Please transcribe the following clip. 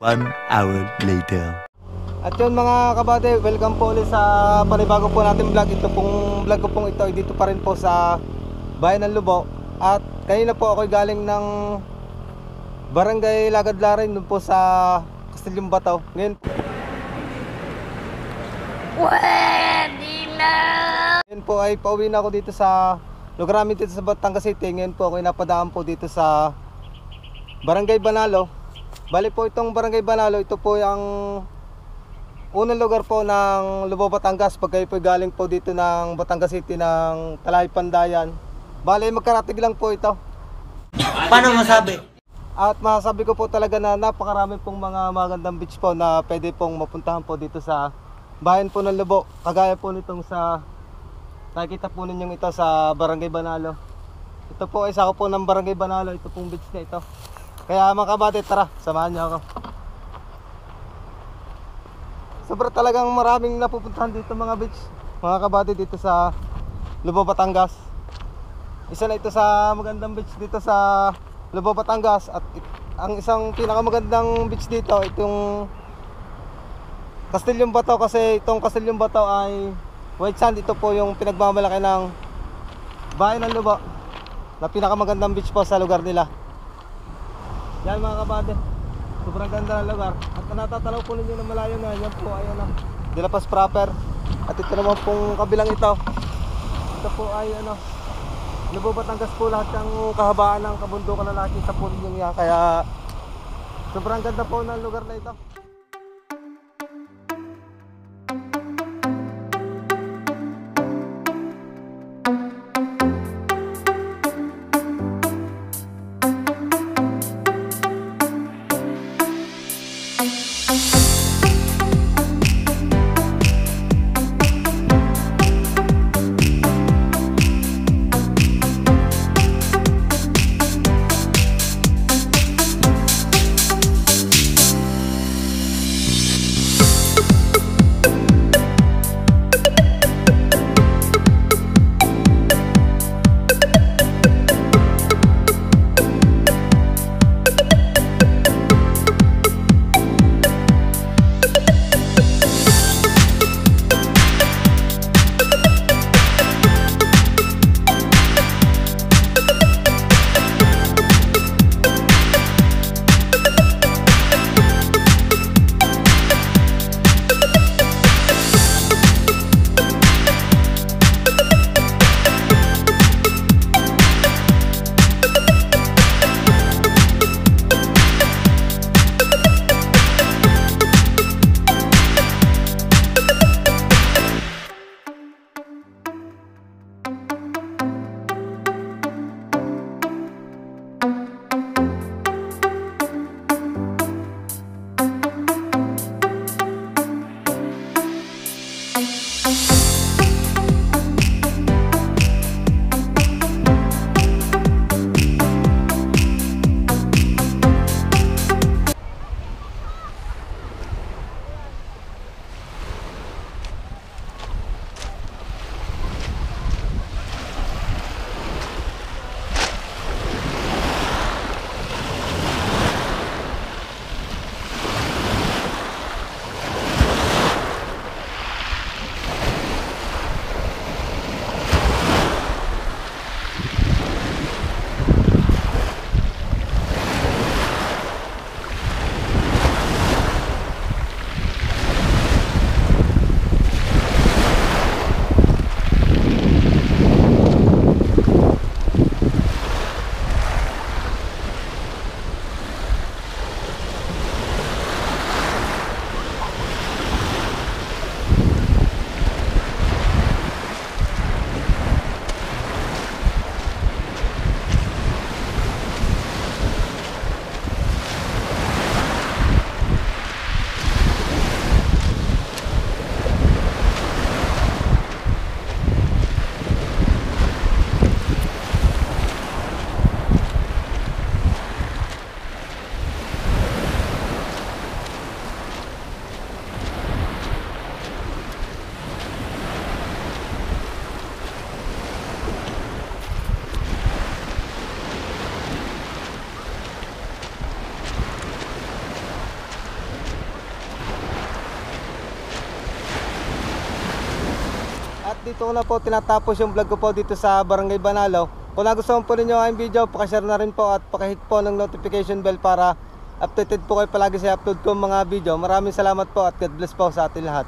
1 hour later. At yun mga kabate, welcome po ulit sa panibago po natin vlog. Ito pong vlog ko pong ito ay dito pa rin po sa bayan ng Lubao. At kanina po ako galing ng Barangay Lagadlarin dun po sa Castellum Bataw. Ngayon po ay pauwi na ako dito sa lugar namin dito sa Batangas City. Ngayon po ako napadaan po dito sa Barangay Banalo. Bali po itong Barangay Banalo, ito po yung unang lugar po ng Lubao, Batangas. Pag kayo po galing po dito ng Batangas City ng Talay Pandayan, bali magkaratig lang po ito. Paano masabi? At masasabi ko po talaga na napakarami pong mga magandang beach po na pwede pong mapuntahan po dito sa bayan po ng Lubao. Kagaya po nitong sa nakikita po ninyong ito sa Barangay Banalo. Ito po ay sako po ng Barangay Banalo, ito pong beach na ito. Kaya mga kabate, tara, samahan niyo ako. Sobra talagang maraming napupuntahan dito mga beach, mga kabate, dito sa Lubao, Batangas. Isa na ito sa magandang beach dito sa Lubao, Batangas. At ang isang pinakamagandang beach dito, itong Castellum Bataw. Kasi itong Castellum Bataw ay white sand. Ito po yung pinagmamalaki ng bayan ng Lubao na pinakamagandang beach po sa lugar nila. Yan mga kabate, sobrang ganda ng lugar. At natatanaw po ninyo na malayo na, yan po ay De La Paz proper. At ito naman pong kabilang ito po ay Lubao, Batangas po. Lahat ng kahabaan ng kabundukan na nakikita po ninyo yan. Kaya sobrang ganda po ng lugar na ito. dito ko na po tinatapos yung vlog ko po dito sa Barangay Banalo. Kung nagustuhan po ninyo ang video, pakishare na rin po at pakihit po ng notification bell para updated po kayo palagi sa upload ko mga video. Maraming salamat po at God bless po sa ating lahat.